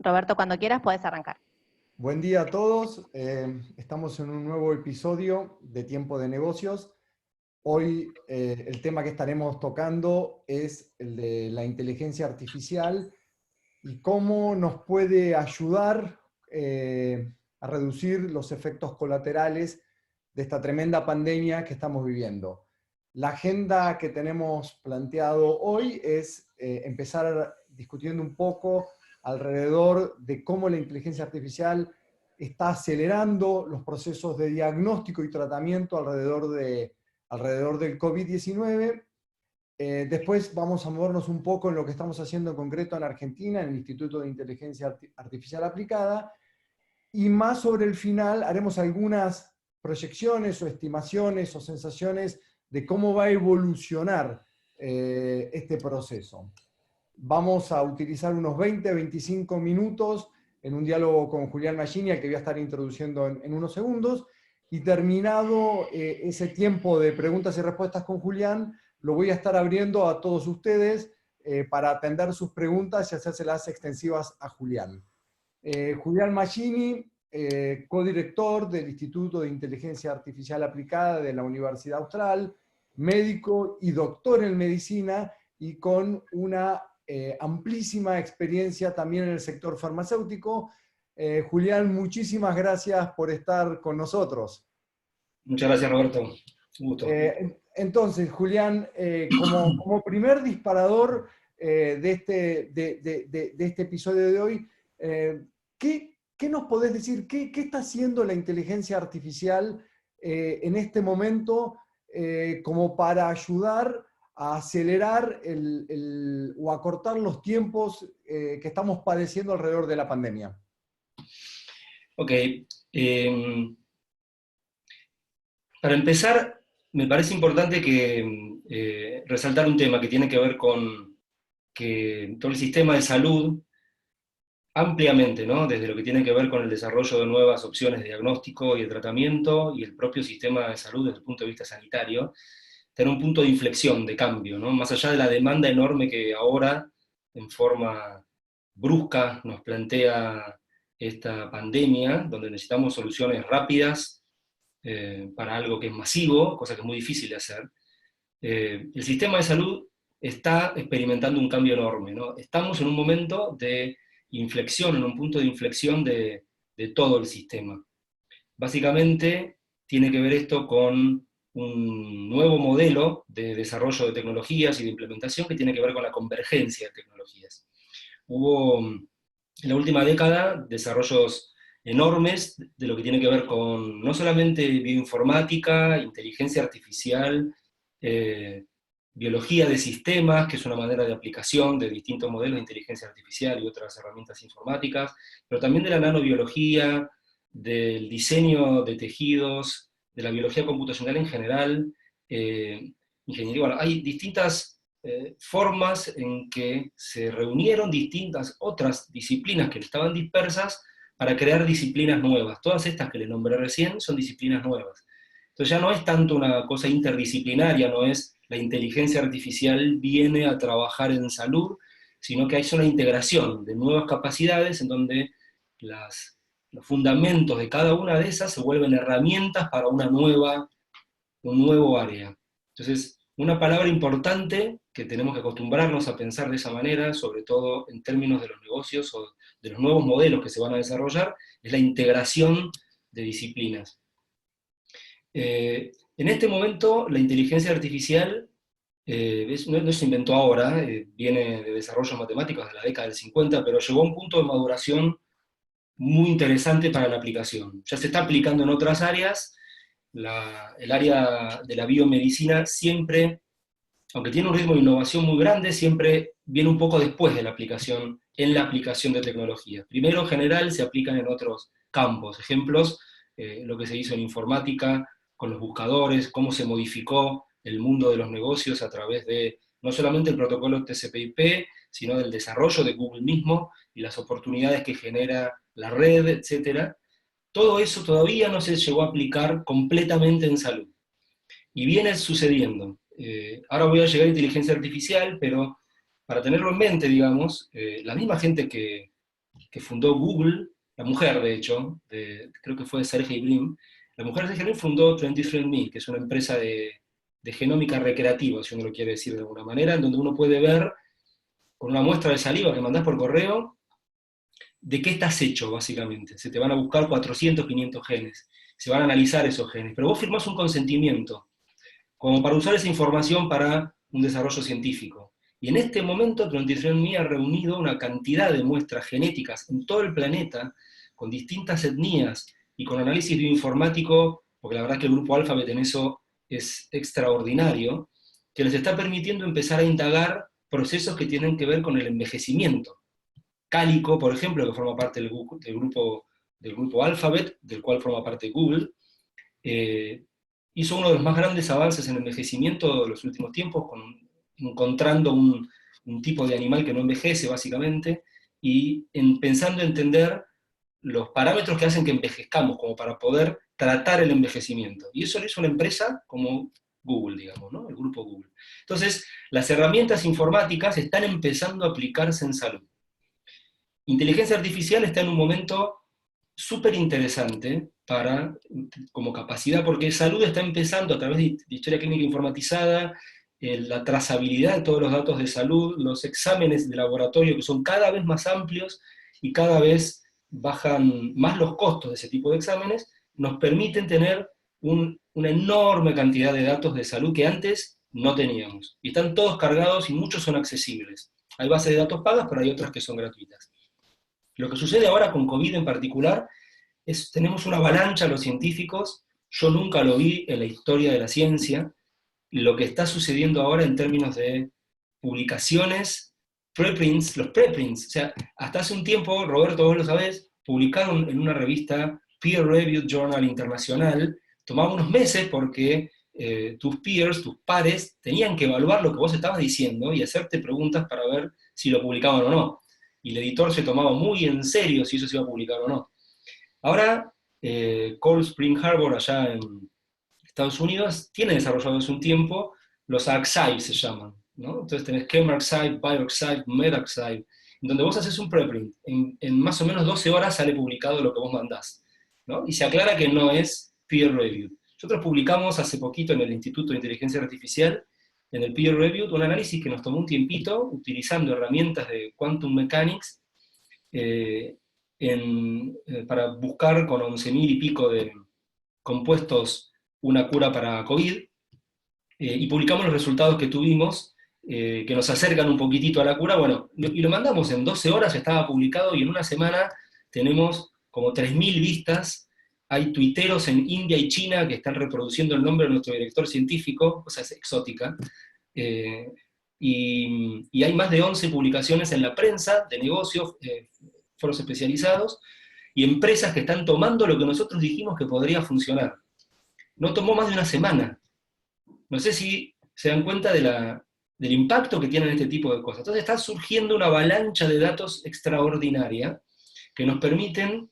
Roberto, cuando quieras podés arrancar. Buen día a todos. Estamos en un nuevo episodio de Tiempo de Negocios. Hoy el tema que estaremos tocando es el de la inteligencia artificial y cómo nos puede ayudar a reducir los efectos colaterales de esta tremenda pandemia que estamos viviendo. La agenda que tenemos planteado hoy es empezar discutiendo un poco alrededor de cómo la inteligencia artificial está acelerando los procesos de diagnóstico y tratamiento alrededor del COVID-19. Después vamos a movernos un poco en lo que estamos haciendo en concreto en Argentina, en el Instituto de Inteligencia Artificial Aplicada, y más sobre el final haremos algunas proyecciones o estimaciones o sensaciones de cómo va a evolucionar este proceso. Vamos a utilizar unos 20-25 minutos en un diálogo con Julián Magini, al que voy a estar introduciendo en unos segundos, y terminado ese tiempo de preguntas y respuestas con Julián, lo voy a estar abriendo a todos ustedes para atender sus preguntas y hacérselas extensivas a Julián. Julián Magini, codirector del Instituto de Inteligencia Artificial Aplicada de la Universidad Austral, médico y doctor en medicina, y con una amplísima experiencia también en el sector farmacéutico. Julián, muchísimas gracias por estar con nosotros. Muchas gracias, Roberto. Un gusto. Entonces, Julián, como primer disparador de este episodio de hoy, ¿qué nos podés decir? ¿Qué está haciendo la inteligencia artificial en este momento como para ayudar a acelerar o acortar los tiempos que estamos padeciendo alrededor de la pandemia? Ok. Para empezar, me parece importante resaltar un tema que tiene que ver con que todo el sistema de salud, ampliamente, ¿no? Desde lo que tiene que ver con el desarrollo de nuevas opciones de diagnóstico y de tratamiento, y el propio sistema de salud desde el punto de vista sanitario, está en un punto de inflexión, de cambio, ¿no? Más allá de la demanda enorme que ahora, en forma brusca, nos plantea esta pandemia, donde necesitamos soluciones rápidas para algo que es masivo, cosa que es muy difícil de hacer. El sistema de salud está experimentando un cambio enorme, ¿no? Estamos en un momento de inflexión, en un punto de inflexión de todo el sistema. Básicamente tiene que ver esto con un nuevo modelo de desarrollo de tecnologías y de implementación que tiene que ver con la convergencia de tecnologías. Hubo en la última década desarrollos enormes de lo que tiene que ver con no solamente bioinformática, inteligencia artificial, biología de sistemas, que es una manera de aplicación de distintos modelos de inteligencia artificial y otras herramientas informáticas, pero también de la nanobiología, del diseño de tejidos, de la biología computacional en general, ingeniería. Bueno, hay distintas formas en que se reunieron distintas otras disciplinas que estaban dispersas para crear disciplinas nuevas. Todas estas que les nombré recién son disciplinas nuevas. Entonces ya no es tanto una cosa interdisciplinaria, no es la inteligencia artificial viene a trabajar en salud, sino que hay una integración de nuevas capacidades en donde los fundamentos de cada una de esas se vuelven herramientas para un nuevo área. Entonces, una palabra importante que tenemos que acostumbrarnos a pensar de esa manera, sobre todo en términos de los negocios o de los nuevos modelos que se van a desarrollar, es la integración de disciplinas. En este momento, la inteligencia artificial no se inventó ahora, viene de desarrollos matemáticos de la década del 50, pero llegó a un punto de maduración muy interesante para la aplicación. Ya se está aplicando en otras áreas. El área de la biomedicina siempre, aunque tiene un ritmo de innovación muy grande, siempre viene un poco después de la aplicación, en la aplicación de tecnologías. Primero, en general, se aplican en otros campos. Ejemplos, lo que se hizo en informática, con los buscadores, cómo se modificó el mundo de los negocios a través de no solamente el protocolo TCP/IP, sino del desarrollo de Google mismo y las oportunidades que genera la red, etc. Todo eso todavía no se llegó a aplicar completamente en salud. Y viene sucediendo. Ahora voy a llegar a inteligencia artificial, pero para tenerlo en mente, digamos, la misma gente que que fundó Google, la mujer de hecho, creo que fue Sergey Brin, la mujer de Sergey Brin fundó 23andMe, que es una empresa de genómica recreativa, si uno lo quiere decir de alguna manera, en donde uno puede ver con una muestra de saliva que mandás por correo, de qué estás hecho, básicamente. Se te van a buscar 400, 500 genes, se van a analizar esos genes, pero vos firmás un consentimiento, como para usar esa información para un desarrollo científico. Y en este momento 23andMe ha reunido una cantidad de muestras genéticas en todo el planeta, con distintas etnias, y con análisis bioinformático, porque la verdad que el grupo Alphabet en eso es extraordinario, que les está permitiendo empezar a indagar procesos que tienen que ver con el envejecimiento. Cálico, por ejemplo, que forma parte del grupo Alphabet, del cual forma parte Google, hizo uno de los más grandes avances en envejecimiento de los últimos tiempos, encontrando un tipo de animal que no envejece, básicamente, y pensando entender los parámetros que hacen que envejezcamos, como para poder tratar el envejecimiento. Y eso lo hizo una empresa como Google, digamos, ¿no? El grupo Google. Entonces, las herramientas informáticas están empezando a aplicarse en salud. Inteligencia artificial está en un momento súper interesante como capacidad, porque salud está empezando a través de historia clínica informatizada, la trazabilidad de todos los datos de salud, los exámenes de laboratorio que son cada vez más amplios y cada vez bajan más los costos de ese tipo de exámenes, nos permiten tener una enorme cantidad de datos de salud que antes no teníamos. Y están todos cargados y muchos son accesibles. Hay bases de datos pagas, pero hay otras que son gratuitas. Lo que sucede ahora con COVID en particular es tenemos una avalancha los científicos, yo nunca lo vi en la historia de la ciencia, lo que está sucediendo ahora en términos de publicaciones, preprints, los preprints, o sea, hasta hace un tiempo, Roberto, vos lo sabés, publicaron en una revista peer-reviewed journal internacional, tomaba unos meses porque tus peers, tus pares, tenían que evaluar lo que vos estabas diciendo y hacerte preguntas para ver si lo publicaban o no. Y el editor se tomaba muy en serio si eso se iba a publicar o no. Ahora, Cold Spring Harbor, allá en Estados Unidos, tiene desarrollado hace un tiempo los archives, se llaman, ¿no? Entonces tenés chemarchive, bioarchive, medarchive, en donde vos haces un preprint, en más o menos 12 horas sale publicado lo que vos mandás, ¿no? Y se aclara que no es peer-reviewed. Nosotros publicamos hace poquito en el Instituto de Inteligencia Artificial, en el peer-reviewed, un análisis que nos tomó un tiempito, utilizando herramientas de Quantum Mechanics, para buscar con 11.000 y pico de compuestos una cura para COVID, y publicamos los resultados que tuvimos, que nos acercan un poquitito a la cura, bueno, y lo mandamos en 12 horas, estaba publicado, y en una semana tenemos como 3.000 vistas, hay tuiteros en India y China que están reproduciendo el nombre de nuestro director científico, cosa es exótica, y hay más de 11 publicaciones en la prensa de negocios, foros especializados, y empresas que están tomando lo que nosotros dijimos que podría funcionar. No tomó más de una semana. No sé si se dan cuenta del impacto que tienen este tipo de cosas. Entonces está surgiendo una avalancha de datos extraordinaria que nos permiten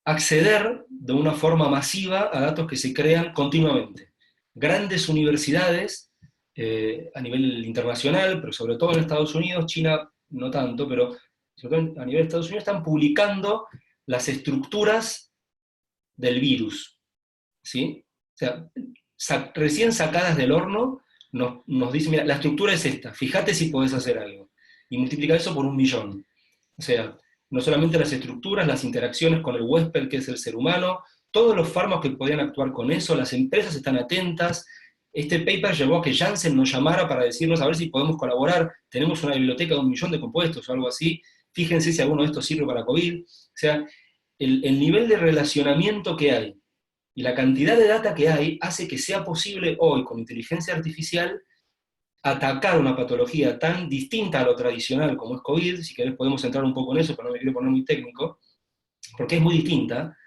acceder de una forma masiva a datos que se crean continuamente. Grandes universidades a nivel internacional, pero sobre todo en Estados Unidos, China no tanto, pero sobre todo a nivel de Estados Unidos están publicando las estructuras del virus, ¿sí? O sea, recién sacadas del horno, nos dicen, mira, la estructura es esta, fíjate si podés hacer algo. Y multiplicar eso por 1.000.000. O sea, no solamente las estructuras, las interacciones con el huésped, que es el ser humano, todos los fármacos que podían actuar con eso, las empresas están atentas. Este paper llevó a que Janssen nos llamara para decirnos a ver si podemos colaborar, tenemos una biblioteca de 1.000.000 de compuestos o algo así, fíjense si alguno de estos sirve para COVID. O sea, el nivel de relacionamiento que hay y la cantidad de data que hay hace que sea posible hoy, con inteligencia artificial, atacar una patología tan distinta a lo tradicional como es COVID, si querés podemos entrar un poco en eso, pero no me quiero poner muy técnico, porque es muy distinta,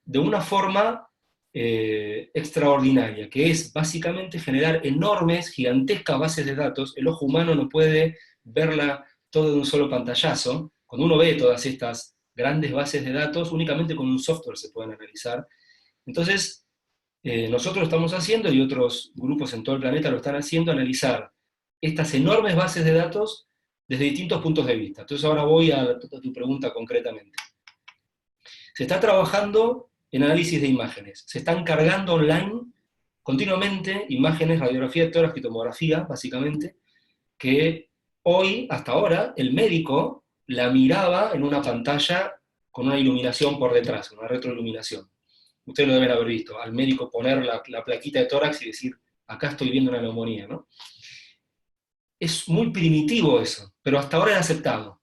de una forma extraordinaria, que es básicamente generar enormes, gigantescas bases de datos. El ojo humano no puede verla todo de un solo pantallazo. Cuando uno ve todas estas grandes bases de datos, únicamente con un software se pueden analizar. Entonces, nosotros lo estamos haciendo, y otros grupos en todo el planeta lo están haciendo, analizar estas enormes bases de datos desde distintos puntos de vista. Entonces ahora voy a tu pregunta concretamente. Se está trabajando en análisis de imágenes. Se están cargando online continuamente imágenes, radiografía de tórax y tomografía, básicamente, que hoy, hasta ahora, el médico la miraba en una pantalla con una iluminación por detrás, una retroiluminación. Ustedes lo deben haber visto, al médico poner la plaquita de tórax y decir, acá estoy viendo una neumonía, ¿no? Es muy primitivo eso, pero hasta ahora es aceptado.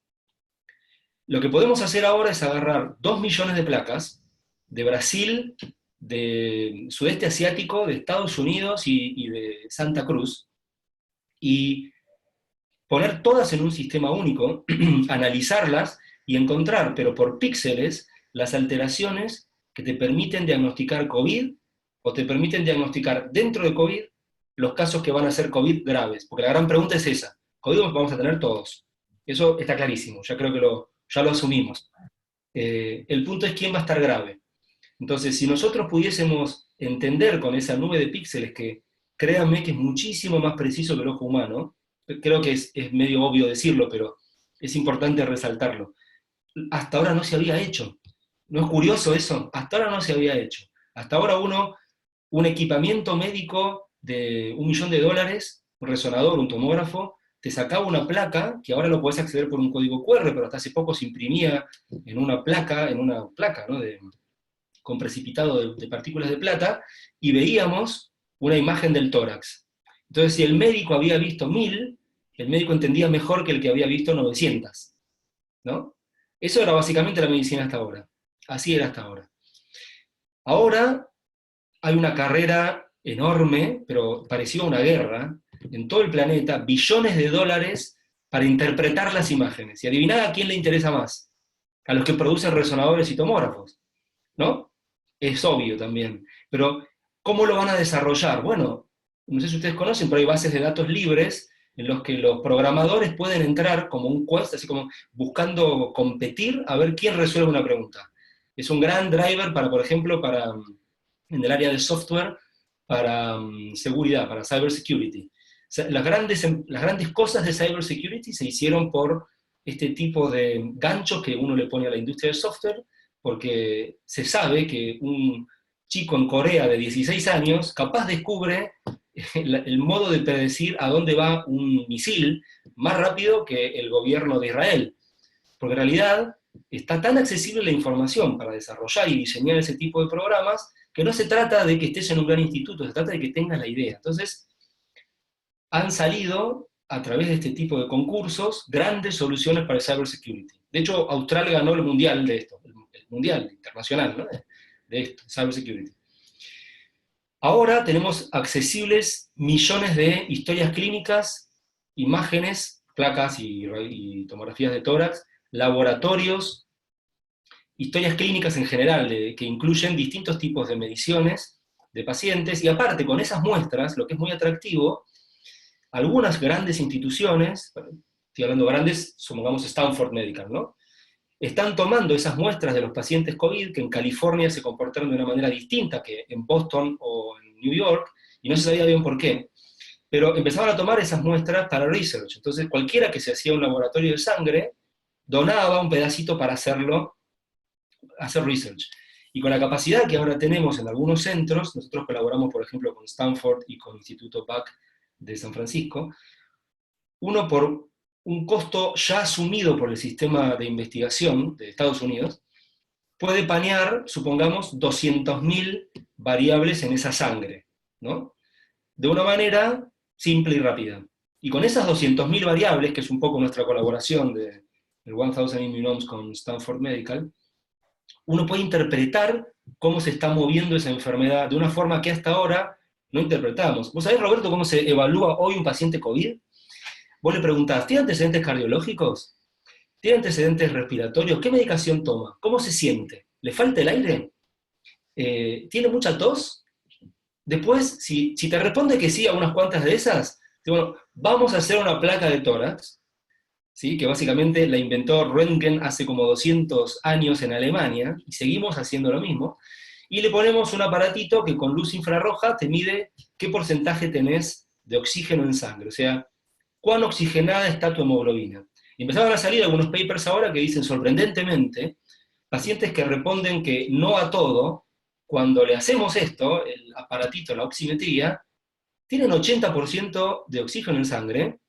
Lo que podemos hacer ahora es agarrar 2 millones de placas de Brasil, de sudeste asiático, de Estados Unidos y de Santa Cruz, y poner todas en un sistema único, analizarlas y encontrar, pero por píxeles, las alteraciones que te permiten diagnosticar COVID o te permiten diagnosticar dentro de COVID los casos que van a ser COVID graves. Porque la gran pregunta es esa. COVID vamos a tener todos. Eso está clarísimo, ya creo que ya lo asumimos. El punto es quién va a estar grave. Entonces, si nosotros pudiésemos entender con esa nube de píxeles, que créanme que es muchísimo más preciso que el ojo humano, creo que es medio obvio decirlo, pero es importante resaltarlo. Hasta ahora no se había hecho. ¿No es curioso eso? Hasta ahora no se había hecho. Hasta ahora un equipamiento médico de $1 millón, un resonador, un tomógrafo, te sacaba una placa, que ahora lo podés acceder por un código QR, pero hasta hace poco se imprimía en una placa, ¿no? Con precipitado de partículas de plata, y veíamos una imagen del tórax. Entonces, si el médico había visto 1000, el médico entendía mejor que el que había visto 900, ¿no? Eso era básicamente la medicina hasta ahora. Así era hasta ahora. Ahora hay una carrera enorme, pero pareció una guerra, en todo el planeta, billones de dólares para interpretar las imágenes. Y adivinad a quién le interesa más. A los que producen resonadores y tomógrafos, ¿no? Es obvio también. Pero, ¿cómo lo van a desarrollar? Bueno, no sé si ustedes conocen, pero hay bases de datos libres en los que los programadores pueden entrar como un quest, así como buscando competir a ver quién resuelve una pregunta. Es un gran driver para, por ejemplo, en el área de software, para seguridad, para cybersecurity. O sea, las grandes cosas de cybersecurity se hicieron por este tipo de ganchos que uno le pone a la industria del software, porque se sabe que un chico en Corea de 16 años capaz descubre el modo de predecir a dónde va un misil más rápido que el gobierno de Israel. Porque en realidad está tan accesible la información para desarrollar y diseñar ese tipo de programas que no se trata de que estés en un gran instituto, se trata de que tengas la idea. Entonces, han salido, a través de este tipo de concursos, grandes soluciones para el cybersecurity. De hecho, Australia ganó el mundial de esto, el mundial internacional, ¿no? de esto, cybersecurity. Ahora tenemos accesibles millones de historias clínicas, imágenes, placas y tomografías de tórax, laboratorios, historias clínicas en general, que incluyen distintos tipos de mediciones de pacientes, y aparte con esas muestras, lo que es muy atractivo, algunas grandes instituciones, estoy hablando grandes, supongamos Stanford Medical, ¿no? Están tomando esas muestras de los pacientes COVID, que en California se comportaron de una manera distinta que en Boston o en New York, y no se sabía bien por qué, pero empezaban a tomar esas muestras para research. Entonces cualquiera que se hacía un laboratorio de sangre, donaba un pedacito para hacer research. Y con la capacidad que ahora tenemos en algunos centros, nosotros colaboramos, por ejemplo, con Stanford y con el Instituto Buck de San Francisco, uno por un costo ya asumido por el sistema de investigación de Estados Unidos, puede panear, supongamos, 200.000 variables en esa sangre, ¿no? De una manera simple y rápida. Y con esas 200.000 variables, que es un poco nuestra colaboración del 1000 Immunomes con Stanford Medical, uno puede interpretar cómo se está moviendo esa enfermedad de una forma que hasta ahora no interpretamos. ¿Vos sabés, Roberto, cómo se evalúa hoy un paciente COVID? Vos le preguntás, ¿tiene antecedentes cardiológicos? ¿Tiene antecedentes respiratorios? ¿Qué medicación toma? ¿Cómo se siente? ¿Le falta el aire? ¿Tiene mucha tos? Después, si te responde que sí a unas cuantas de esas, bueno, vamos a hacer una placa de tórax, ¿sí? Que básicamente la inventó Röntgen hace como 200 años en Alemania, y seguimos haciendo lo mismo, y le ponemos un aparatito que con luz infrarroja te mide qué porcentaje tenés de oxígeno en sangre, o sea, cuán oxigenada está tu hemoglobina. Y empezaban a salir algunos papers ahora que dicen, sorprendentemente, pacientes que responden que no a todo, cuando le hacemos esto, el aparatito, la oximetría, tienen 80% de oxígeno en sangre,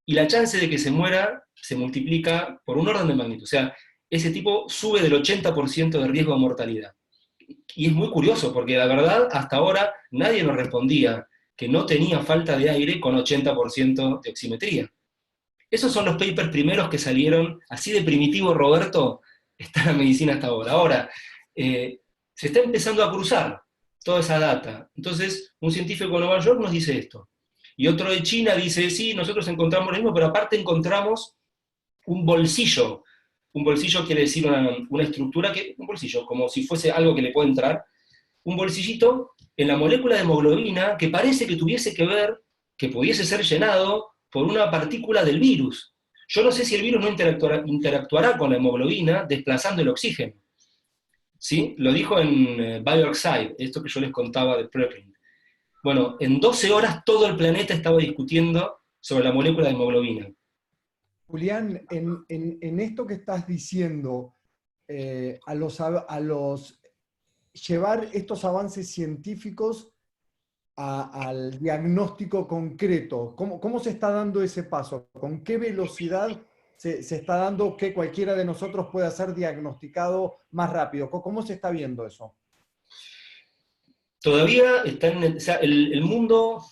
y la chance de que se muera se multiplica por un orden de magnitud. O sea, ese tipo sube del 80% de riesgo de mortalidad. Y es muy curioso, porque la verdad, hasta ahora nadie nos respondía que no tenía falta de aire con 80% de oximetría. Esos son los papers primeros que salieron, así de primitivo, Roberto, está la medicina hasta ahora. Ahora, se está empezando a cruzar toda esa data. Entonces, un científico de Nueva York nos dice esto. Y otro de China dice, sí, nosotros encontramos lo mismo, pero aparte encontramos un bolsillo. Un bolsillo quiere decir una estructura, un bolsillo, como si fuese algo que le puede entrar, un bolsillito en la molécula de hemoglobina que parece que tuviese que ver, que pudiese ser llenado por una partícula del virus. Yo no sé si el virus no interactuará con la hemoglobina desplazando el oxígeno. ¿Sí? Lo dijo en BioArchive, esto que yo les contaba de preprint. Bueno, en 12 horas todo el planeta estaba discutiendo sobre la molécula de hemoglobina. Julián, en esto que estás diciendo, llevar estos avances científicos al diagnóstico concreto, ¿cómo se está dando ese paso? ¿Con qué velocidad se está dando que cualquiera de nosotros pueda ser diagnosticado más rápido? ¿Cómo se está viendo eso? Todavía está o sea, el mundo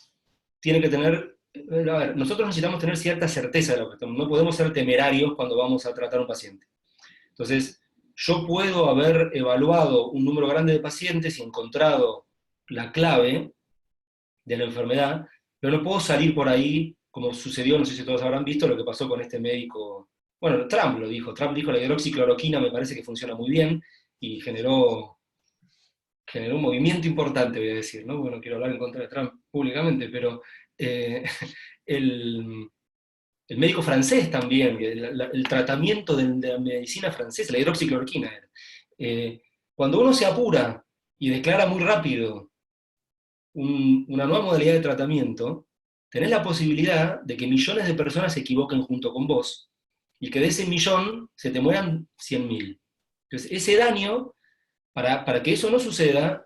tiene que tener, a ver, nosotros necesitamos tener cierta certeza de lo que estamos, no podemos ser temerarios cuando vamos a tratar a un paciente. Entonces, yo puedo haber evaluado un número grande de pacientes y encontrado la clave de la enfermedad, pero no puedo salir por ahí, como sucedió, no sé si todos habrán visto lo que pasó con este médico, bueno, Trump dijo la hidroxicloroquina me parece que funciona muy bien, y generó un movimiento importante, voy a decir, ¿no? Bueno, quiero hablar en contra de Trump públicamente, pero eh, el, el médico francés también, el tratamiento de la medicina francesa, la hidroxicloroquina era. Cuando uno se apura y declara muy rápido una nueva modalidad de tratamiento, tenés la posibilidad de que millones de personas se equivoquen junto con vos, y que de ese millón se te mueran 100.000. Entonces, ese daño, para que eso no suceda,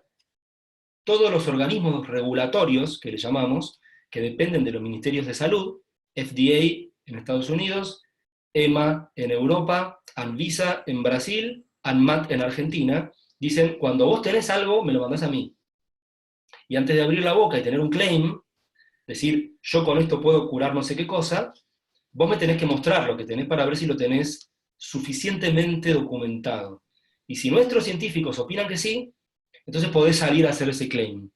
todos los organismos regulatorios, que le llamamos, que dependen de los ministerios de salud, FDA en Estados Unidos, EMA en Europa, Anvisa en Brasil, ANMAT en Argentina, dicen, cuando vos tenés algo, me lo mandás a mí. Y antes de abrir la boca y tener un claim, decir, yo con esto puedo curar no sé qué cosa, vos me tenés que mostrar lo que tenés para ver si lo tenés suficientemente documentado. Y si nuestros científicos opinan que sí, entonces podés salir a hacer ese claim.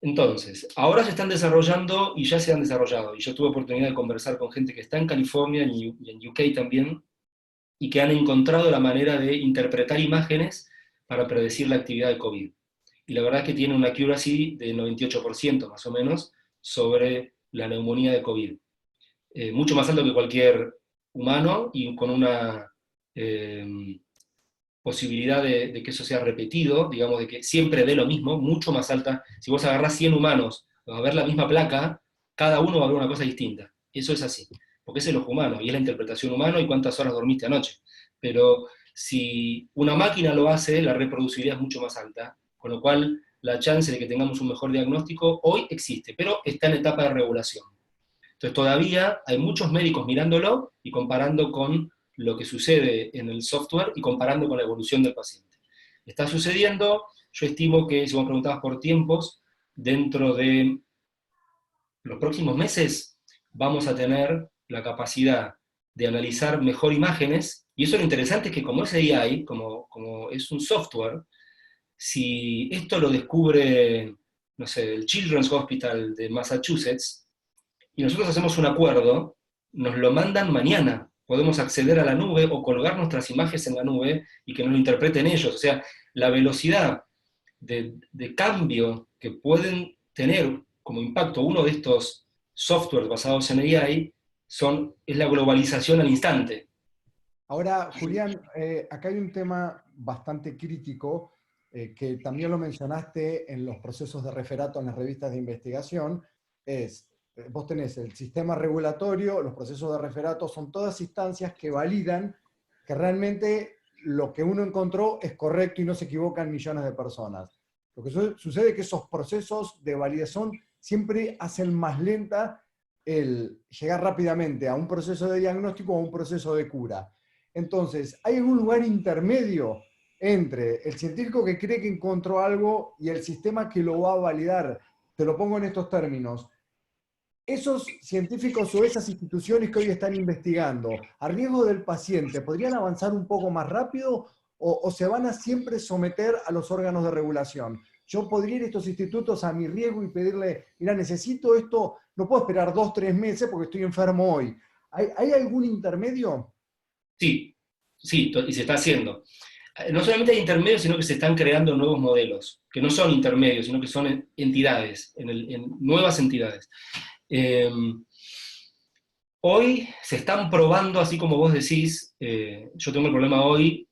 Entonces, ahora se están desarrollando y ya se han desarrollado, y yo tuve oportunidad de conversar con gente que está en California y en UK también, y que han encontrado la manera de interpretar imágenes para predecir la actividad de COVID. Y la verdad es que tiene una accuracy de 98% más o menos sobre la neumonía de COVID. Mucho más alto que cualquier humano y con una posibilidad de que eso sea repetido, digamos, de que siempre dé lo mismo, mucho más alta. Si vos agarrás 100 humanos, va a ver la misma placa, cada uno va a ver una cosa distinta. Eso es así, porque es el ojo humano, y es la interpretación humana y cuántas horas dormiste anoche. Pero si una máquina lo hace, la reproducibilidad es mucho más alta, con lo cual la chance de que tengamos un mejor diagnóstico hoy existe, pero está en etapa de regulación. Entonces todavía hay muchos médicos mirándolo y comparando con lo que sucede en el software y comparando con la evolución del paciente. Está sucediendo, yo estimo que, si vos preguntabas por tiempos, dentro de los próximos meses vamos a tener la capacidad de analizar mejor imágenes, y eso lo interesante es que como es AI, como es un software, si esto lo descubre, no sé, el Children's Hospital de Massachusetts, y nosotros hacemos un acuerdo, nos lo mandan mañana. Podemos acceder a la nube o colgar nuestras imágenes en la nube y que nos lo interpreten ellos. O sea, la velocidad de cambio que pueden tener como impacto uno de estos softwares basados en AI es la globalización al instante. Ahora, Julián, acá hay un tema bastante crítico que también lo mencionaste en los procesos de referato en las revistas de investigación, es vos tenés el sistema regulatorio, los procesos de referato, son todas instancias que validan que realmente lo que uno encontró es correcto y no se equivocan millones de personas. Lo que sucede es que esos procesos de validación siempre hacen más lenta el llegar rápidamente a un proceso de diagnóstico o a un proceso de cura. Entonces, ¿hay algún lugar intermedio entre el científico que cree que encontró algo y el sistema que lo va a validar? Te lo pongo en estos términos. Esos científicos o esas instituciones que hoy están investigando, a riesgo del paciente, ¿podrían avanzar un poco más rápido o se van a siempre someter a los órganos de regulación? Yo podría ir a estos institutos a mi riesgo y pedirle, mira, necesito esto, no puedo esperar 2, 3 meses porque estoy enfermo hoy. ¿Hay algún intermedio? Sí, sí, y se está haciendo. No solamente hay intermedios, sino que se están creando nuevos modelos, que no son intermedios, sino que son entidades, nuevas entidades. Hoy se están probando, así como vos decís, yo tengo el problema hoy,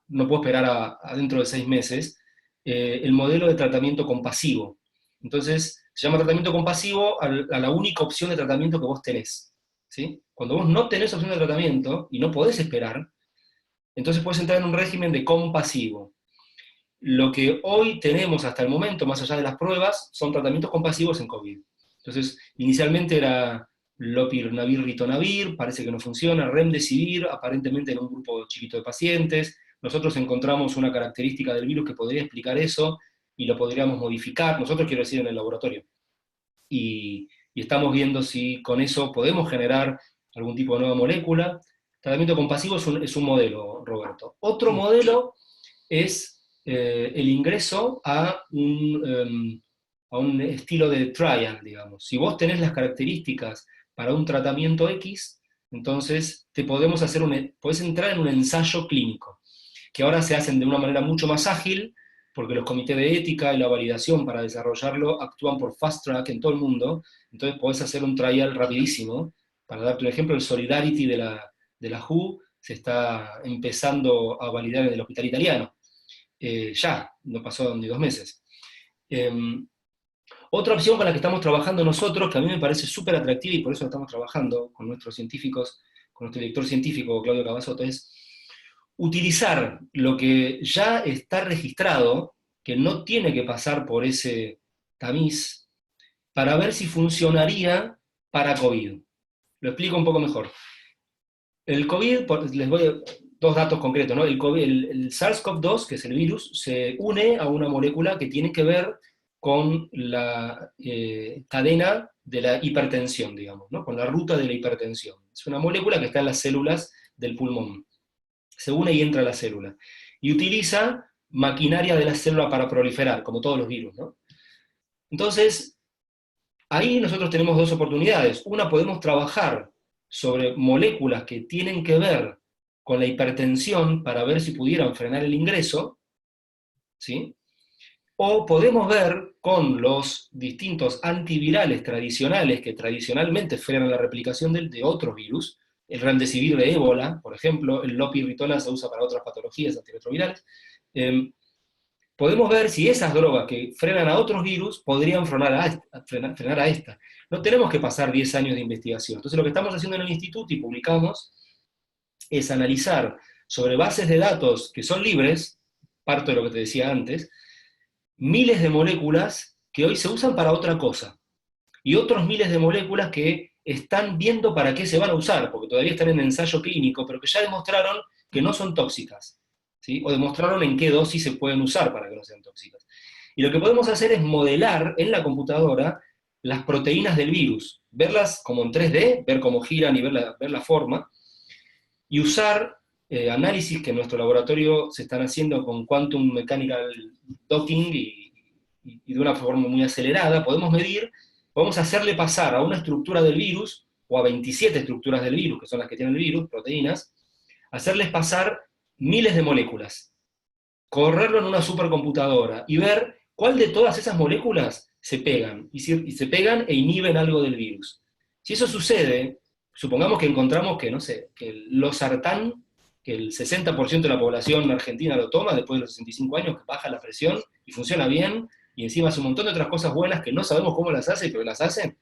no puedo esperar a dentro de 6 meses, el modelo de tratamiento compasivo. Entonces, se llama tratamiento compasivo a la única opción de tratamiento que vos tenés. ¿Sí? Cuando vos no tenés opción de tratamiento y no podés esperar, entonces podés entrar en un régimen de compasivo. Lo que hoy tenemos hasta el momento, más allá de las pruebas, son tratamientos compasivos en COVID. Entonces, inicialmente era Lopinavir, Ritonavir, parece que no funciona, Remdesivir, aparentemente en un grupo chiquito de pacientes. Nosotros encontramos una característica del virus que podría explicar eso y lo podríamos modificar, nosotros quiero decir en el laboratorio. Y estamos viendo si con eso podemos generar algún tipo de nueva molécula. Tratamiento compasivo es un modelo, Roberto. Otro modelo es el ingreso a un estilo de trial, digamos. Si vos tenés las características para un tratamiento X, entonces podés entrar en un ensayo clínico, que ahora se hacen de una manera mucho más ágil, porque los comités de ética y la validación para desarrollarlo actúan por fast track en todo el mundo, entonces podés hacer un trial rapidísimo. Para darte un ejemplo, el Solidarity de la WHO se está empezando a validar en el hospital italiano. Ya, no pasó ni 2 meses. Otra opción con la que estamos trabajando nosotros, que a mí me parece súper atractiva y por eso estamos trabajando con nuestros científicos, con nuestro director científico, Claudio Cavazotto, es utilizar lo que ya está registrado, que no tiene que pasar por ese tamiz, para ver si funcionaría para COVID. Lo explico un poco mejor. El COVID, les voy a 2 datos concretos, ¿no? El SARS-CoV-2, que es el virus, se une a una molécula que tiene que ver con la cadena de la hipertensión, digamos, ¿no? Con la ruta de la hipertensión. Es una molécula que está en las células del pulmón. Se une y entra a la célula. Y utiliza maquinaria de la célula para proliferar, como todos los virus, ¿no? Entonces, ahí nosotros tenemos 2 oportunidades. Una, podemos trabajar sobre moléculas que tienen que ver con la hipertensión para ver si pudieran frenar el ingreso, ¿sí? O podemos ver con los distintos antivirales tradicionales que tradicionalmente frenan la replicación de otros virus, el remdesivir de ébola, por ejemplo, el lopiritona se usa para otras patologías antirretrovirales, podemos ver si esas drogas que frenan a otros virus podrían frenar a esta. No tenemos que pasar 10 años de investigación. Entonces lo que estamos haciendo en el instituto y publicamos es analizar sobre bases de datos que son libres, parto de lo que te decía antes, miles de moléculas que hoy se usan para otra cosa, y otros miles de moléculas que están viendo para qué se van a usar, porque todavía están en ensayo clínico, pero que ya demostraron que no son tóxicas, ¿sí? O demostraron en qué dosis se pueden usar para que no sean tóxicas. Y lo que podemos hacer es modelar en la computadora las proteínas del virus, verlas como en 3D, ver cómo giran y ver la forma, y usar análisis que en nuestro laboratorio se están haciendo con Quantum Mechanical Docking y de una forma muy acelerada, podemos hacerle pasar a una estructura del virus, o a 27 estructuras del virus, que son las que tienen el virus, proteínas, hacerles pasar miles de moléculas, correrlo en una supercomputadora y ver cuál de todas esas moléculas se pegan, y se pegan e inhiben algo del virus. Si eso sucede, supongamos que encontramos que, no sé, que el losartán, que el 60% de la población argentina lo toma después de los 65 años, que baja la presión y funciona bien, y encima hace un montón de otras cosas buenas que no sabemos cómo las hace, pero las hacen.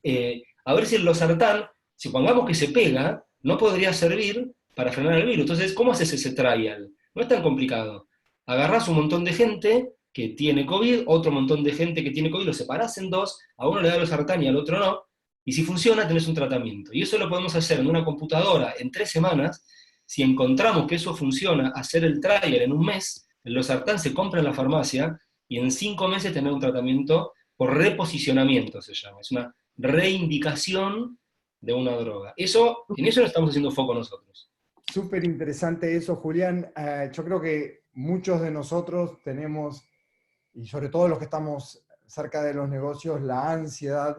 A ver si el losartán, supongamos que se pega, no podría servir para frenar el virus. Entonces, ¿cómo haces ese trial? No es tan complicado. Agarrás un montón de gente que tiene COVID, otro montón de gente que tiene COVID, lo separás en dos, a uno le da losartán y al otro no, y si funciona, tenés un tratamiento. Y eso lo podemos hacer en una computadora en 3 semanas. Si encontramos que eso funciona, hacer el trial en un mes, el losartán se compra en la farmacia, y en 5 meses tener un tratamiento por reposicionamiento, se llama. Es una reindicación de una droga. En eso no estamos haciendo foco nosotros. Súper interesante eso, Julián. Yo creo que muchos de nosotros tenemos, y sobre todo los que estamos cerca de los negocios, la ansiedad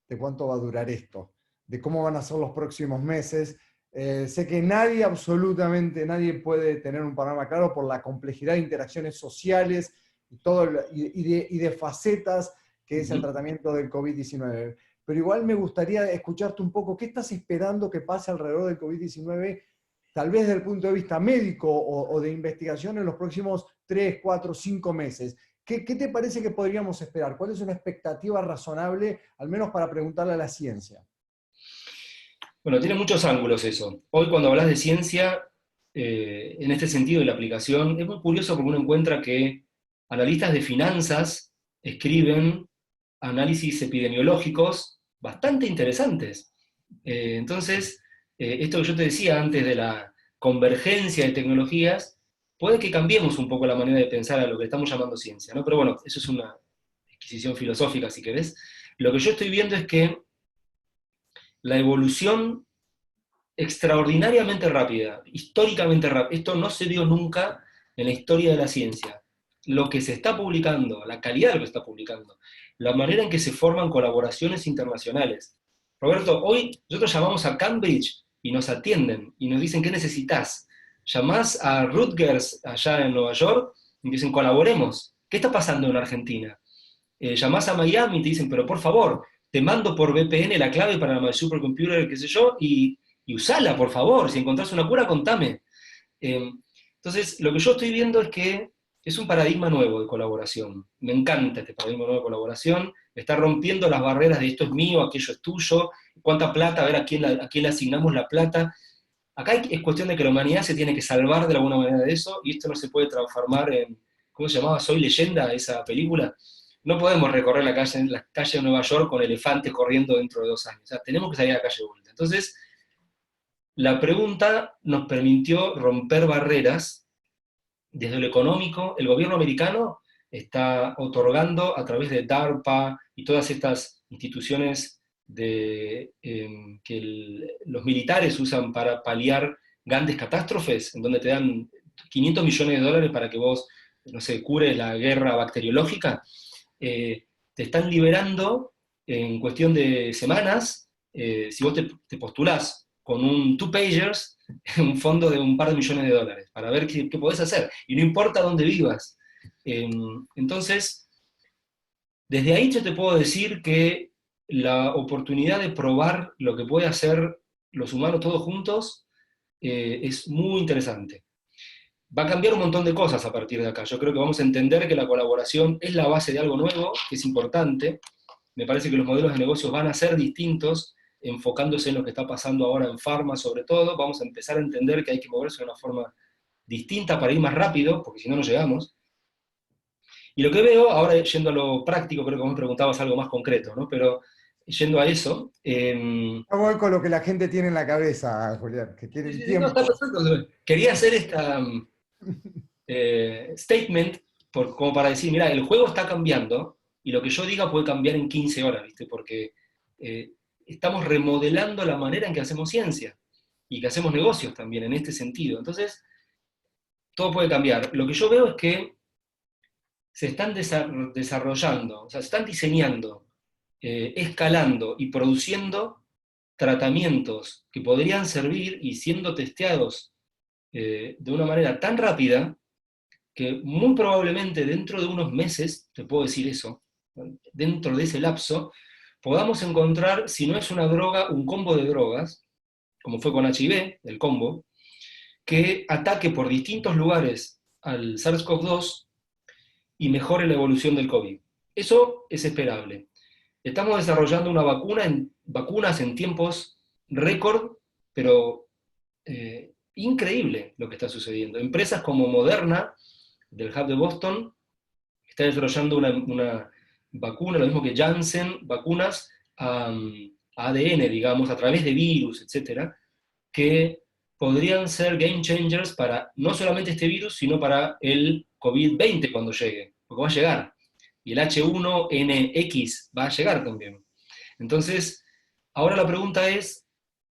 de cuánto va a durar esto, de cómo van a ser los próximos meses. Sé que nadie, absolutamente nadie puede tener un panorama claro por la complejidad de interacciones sociales y, y de facetas que es el tratamiento del COVID-19. Pero igual me gustaría escucharte un poco, ¿qué estás esperando que pase alrededor del COVID-19? Tal vez desde el punto de vista médico o de investigación en los próximos 3, 4, 5 meses. ¿Qué te parece que podríamos esperar? ¿Cuál es una expectativa razonable, al menos para preguntarle a la ciencia? Bueno, tiene muchos ángulos eso. Hoy cuando hablas de ciencia, en este sentido de la aplicación, es muy curioso porque uno encuentra que analistas de finanzas escriben análisis epidemiológicos bastante interesantes. Entonces, esto que yo te decía antes de la convergencia de tecnologías, puede que cambiemos un poco la manera de pensar a lo que estamos llamando ciencia, ¿no? Pero bueno, eso es una adquisición filosófica, si querés. Lo que yo estoy viendo es que la evolución extraordinariamente rápida, históricamente rápida, esto no se dio nunca en la historia de la ciencia. Lo que se está publicando, la calidad de lo que se está publicando, la manera en que se forman colaboraciones internacionales. Roberto, hoy nosotros llamamos a Cambridge y nos atienden y nos dicen, ¿qué necesitas? Llamás a Rutgers allá en Nueva York y dicen, colaboremos. ¿Qué está pasando en Argentina? Llamás a Miami y te dicen, pero por favor, te mando por VPN la clave para mi supercomputer, qué sé yo, y usala, por favor. Si encontrás una cura, contame. Entonces, lo que yo estoy viendo es que es un paradigma nuevo de colaboración. Me encanta este paradigma nuevo de colaboración. Está rompiendo las barreras de esto es mío, aquello es tuyo, cuánta plata, a ver a quién le asignamos la plata. Acá es cuestión de que la humanidad se tiene que salvar de alguna manera de eso, y esto no se puede transformar en, ¿cómo se llamaba? Soy Leyenda, esa película. No podemos recorrer la calle de Nueva York con elefantes corriendo dentro de 2 años. O sea, tenemos que salir a la calle de vuelta. Entonces, la pregunta nos permitió romper barreras desde lo económico. El gobierno americano está otorgando a través de DARPA y todas estas instituciones que los militares usan para paliar grandes catástrofes, en donde te dan $500 millones para que vos, no sé, cures la guerra bacteriológica. Te están liberando en cuestión de semanas, si vos te postulás con un two-pagers, un fondo de un par de millones de dólares, para ver qué podés hacer, y no importa dónde vivas. Entonces, desde ahí yo te puedo decir que la oportunidad de probar lo que puede hacer los humanos todos juntos es muy interesante. Va a cambiar un montón de cosas a partir de acá. Yo creo que vamos a entender que la colaboración es la base de algo nuevo, que es importante. Me parece que los modelos de negocios van a ser distintos, enfocándose en lo que está pasando ahora en farma sobre todo. Vamos a empezar a entender que hay que moverse de una forma distinta para ir más rápido, porque si no, no llegamos. Y lo que veo, ahora yendo a lo práctico, creo que vos me preguntabas algo más concreto, ¿no? Pero yendo a eso... Voy con lo que la gente tiene en la cabeza, Julián, que sí, quieren sí, sí, no, tiempo. está perfecto. Quería hacer esta statement como para decir, mira, el juego está cambiando y lo que yo diga puede cambiar en 15 horas, ¿viste? Porque estamos remodelando la manera en que hacemos ciencia y que hacemos negocios también en este sentido. Entonces, todo puede cambiar. Lo que yo veo es que se están desarrollando, o sea, se están diseñando, escalando y produciendo tratamientos que podrían servir y siendo testeados de una manera tan rápida que muy probablemente dentro de unos meses, te puedo decir eso, dentro de ese lapso, podamos encontrar, si no es una droga, un combo de drogas, como fue con HIV, el combo, que ataque por distintos lugares al SARS-CoV-2 y mejore la evolución del COVID. Eso es esperable. estamos desarrollando vacunas en tiempos récord, pero increíble lo que está sucediendo. Empresas como Moderna, del Hub de Boston, está desarrollando una vacuna, lo mismo que Janssen, vacunas a ADN, digamos, a través de virus, etcétera, que podrían ser game changers para no solamente este virus, sino para el COVID-20 cuando llegue, porque va a llegar. Y el H1N1 va a llegar también. Entonces, ahora la pregunta es,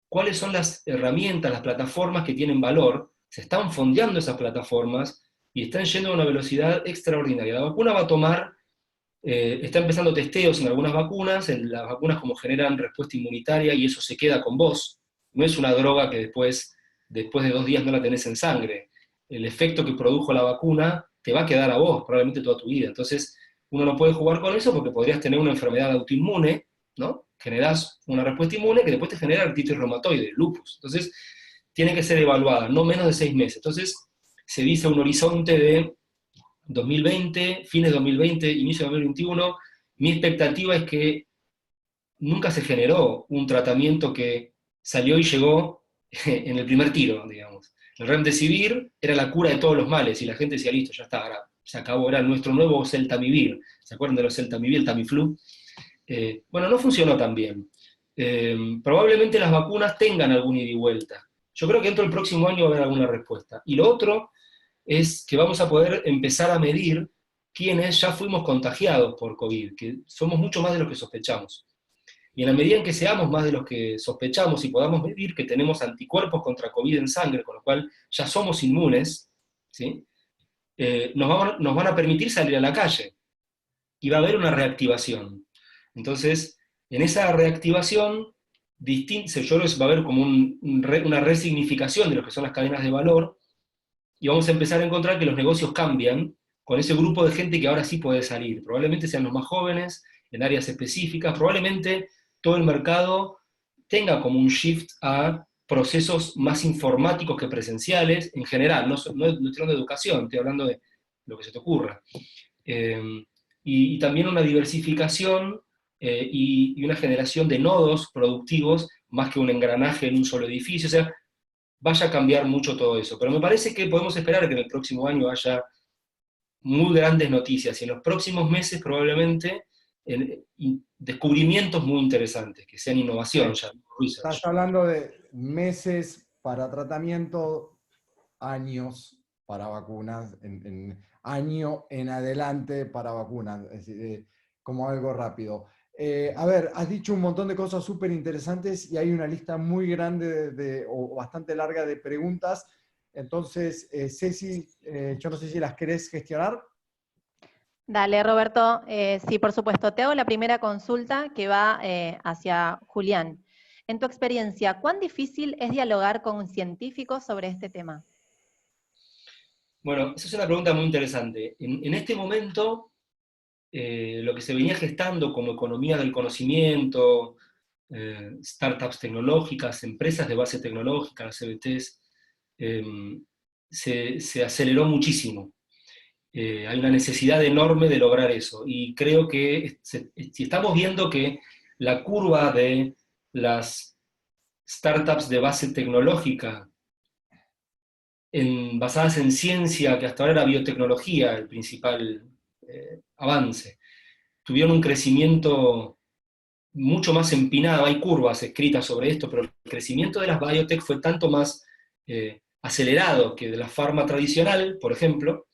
¿cuáles son las herramientas, las plataformas que tienen valor? Se están fondeando esas plataformas y están yendo a una velocidad extraordinaria. La vacuna va a tomar, está empezando testeos en algunas vacunas, en las vacunas como generan respuesta inmunitaria y eso se queda con vos. No es una droga que después de 2 días no la tenés en sangre. El efecto que produjo la vacuna te va a quedar a vos probablemente toda tu vida. Entonces, uno no puede jugar con eso porque podrías tener una enfermedad autoinmune, ¿no? Generás una respuesta inmune que después te genera artritis reumatoide, lupus. Entonces, tiene que ser evaluada, no menos de 6 meses. Entonces, se dice un horizonte de 2020, fines de 2020, inicio de 2021. Mi expectativa es que nunca se generó un tratamiento que salió y llegó en el primer tiro, digamos. El Remdesivir era la cura de todos los males, y la gente decía, listo, ya está, ahora se acabó, era nuestro nuevo Celtamivir. ¿Se acuerdan de los Celtamivir, el Tamiflu? Bueno, no funcionó tan bien. Probablemente las vacunas tengan algún ida y vuelta. Yo creo que dentro del próximo año va a haber alguna respuesta. Y lo otro es que vamos a poder empezar a medir quiénes ya fuimos contagiados por COVID, que somos mucho más de los que sospechamos. Y en la medida en que seamos más de los que sospechamos y podamos medir que tenemos anticuerpos contra COVID en sangre, con lo cual ya somos inmunes, ¿sí? Nos van a permitir salir a la calle. Y va a haber una reactivación. Entonces, en esa reactivación, yo creo que va a haber como una resignificación de lo que son las cadenas de valor, y vamos a empezar a encontrar que los negocios cambian con ese grupo de gente que ahora sí puede salir. Probablemente sean los más jóvenes, en áreas específicas, probablemente todo el mercado tenga como un shift a procesos más informáticos que presenciales, en general, no estoy hablando de educación, estoy hablando de lo que se te ocurra. Y también una diversificación y una generación de nodos productivos, más que un engranaje en un solo edificio, o sea, vaya a cambiar mucho todo eso. Pero me parece que podemos esperar que en el próximo año haya muy grandes noticias, y en los próximos meses probablemente descubrimientos muy interesantes, que sean innovación ya, research. Estás hablando de meses para tratamiento, años para vacunas, año en adelante para vacunas, es decir, como algo rápido. A ver, has dicho un montón de cosas súper interesantes y hay una lista muy grande o bastante larga de preguntas. Entonces, Ceci, yo no sé si las querés gestionar. Dale, Roberto. Sí, por supuesto. Te hago la primera consulta que va hacia Julián. En tu experiencia, ¿cuán difícil es dialogar con científicos sobre este tema? Bueno, esa es una pregunta muy interesante. En este momento, lo que se venía gestando como economía del conocimiento, startups tecnológicas, empresas de base tecnológica, las CBTs, se aceleró muchísimo. Hay una necesidad enorme de lograr eso, y creo que si estamos viendo que la curva de las startups de base tecnológica basadas en ciencia, que hasta ahora era biotecnología el principal avance, tuvieron un crecimiento mucho más empinado. Hay curvas escritas sobre esto, pero el crecimiento de las biotech fue tanto más acelerado que de la farma tradicional, por ejemplo.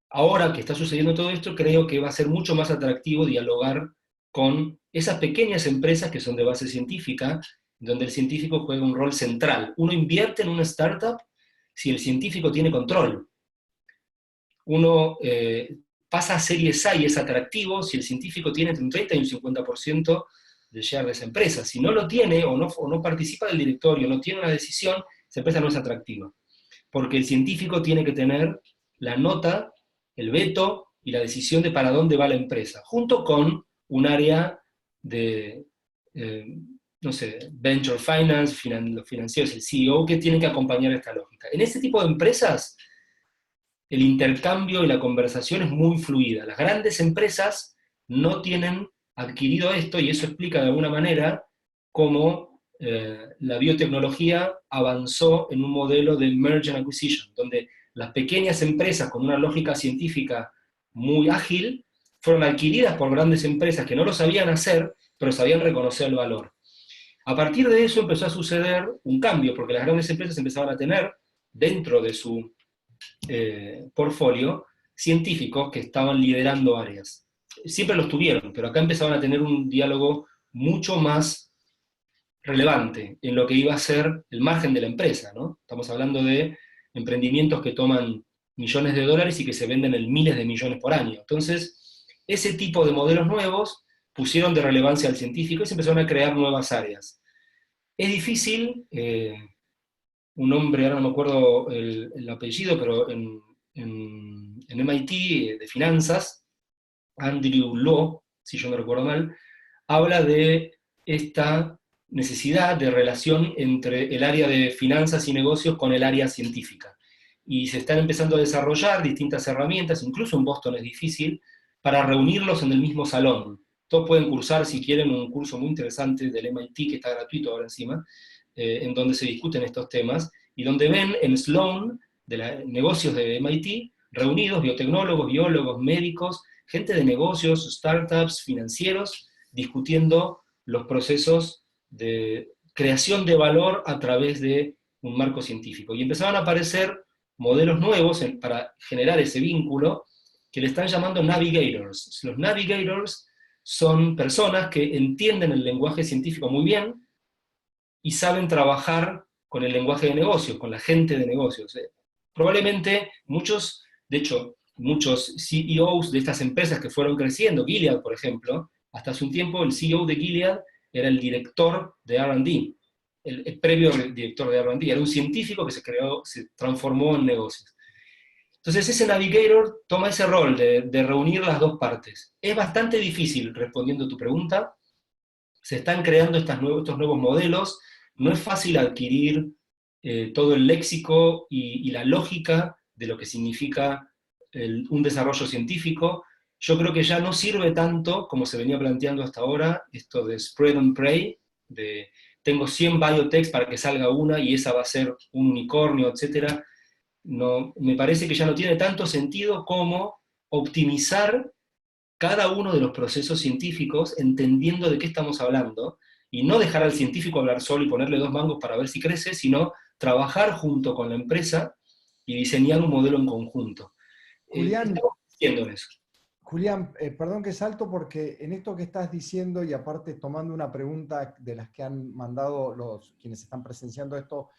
Ahora que está sucediendo todo esto, creo que va a ser mucho más atractivo dialogar con esas pequeñas empresas que son de base científica, donde el científico juega un rol central. Uno invierte en una startup si el científico tiene control. Uno pasa a Series A y es atractivo si el científico tiene entre un 30 y un 50% del share de esa empresa. Si no lo tiene, o no participa del directorio, no tiene una decisión, esa empresa no es atractiva. Porque el científico tiene que tener la nota, el veto y la decisión de para dónde va la empresa, junto con un área de, no sé, venture finance, los financieros, el CEO, que tienen que acompañar esta lógica. En este tipo de empresas, el intercambio y la conversación es muy fluida. Las grandes empresas no tienen adquirido esto, y eso explica de alguna manera cómo la biotecnología avanzó en un modelo de merge and acquisition, donde las pequeñas empresas con una lógica científica muy ágil fueron adquiridas por grandes empresas que no lo sabían hacer, pero sabían reconocer el valor. A partir de eso empezó a suceder un cambio, porque las grandes empresas empezaban a tener dentro de su portfolio científicos que estaban liderando áreas. Siempre los tuvieron, pero acá empezaban a tener un diálogo mucho más relevante en lo que iba a ser el margen de la empresa, ¿no? Estamos hablando de emprendimientos que toman millones de dólares y que se venden en miles de millones por año. Entonces, ese tipo de modelos nuevos pusieron de relevancia al científico y se empezaron a crear nuevas áreas. Es difícil, un hombre, ahora no me acuerdo el apellido, pero en MIT de finanzas, Andrew Lo, si yo no recuerdo mal, habla de esta necesidad de relación entre el área de finanzas y negocios con el área científica. Y se están empezando a desarrollar distintas herramientas, incluso en Boston es difícil, para reunirlos en el mismo salón. Todos pueden cursar, si quieren, un curso muy interesante del MIT, que está gratuito ahora encima, en donde se discuten estos temas, y donde ven en Sloan, de negocios de MIT, reunidos biotecnólogos, biólogos, médicos, gente de negocios, startups, financieros, discutiendo los procesos de creación de valor a través de un marco científico. Y empezaban a aparecer modelos nuevos para generar ese vínculo, que le están llamando navigators. Los navigators son personas que entienden el lenguaje científico muy bien y saben trabajar con el lenguaje de negocios, con la gente de negocios. Probablemente muchos, de hecho, muchos CEOs de estas empresas que fueron creciendo, Gilead, por ejemplo, hasta hace un tiempo el CEO de Gilead era el director de R&D, el previo director de R&D, era un científico que se transformó en negocios. Entonces ese navigator toma ese rol de reunir las dos partes. Es bastante difícil, respondiendo a tu pregunta, se están creando estos nuevos modelos, no es fácil adquirir todo el léxico y la lógica de lo que significa un desarrollo científico. Yo creo que ya no sirve tanto, como se venía planteando hasta ahora, esto de spread and pray, de tengo 100 biotechs para que salga una y esa va a ser un unicornio, etc. No, me parece que ya no tiene tanto sentido como optimizar cada uno de los procesos científicos entendiendo de qué estamos hablando, y no dejar al científico hablar solo y ponerle 2 mangos para ver si crece, sino trabajar junto con la empresa y diseñar un modelo en conjunto. Julián, Estamos haciendo en eso. Julián, perdón que salto porque en esto que estás diciendo, y aparte tomando una pregunta de las que han mandado quienes están presenciando esto,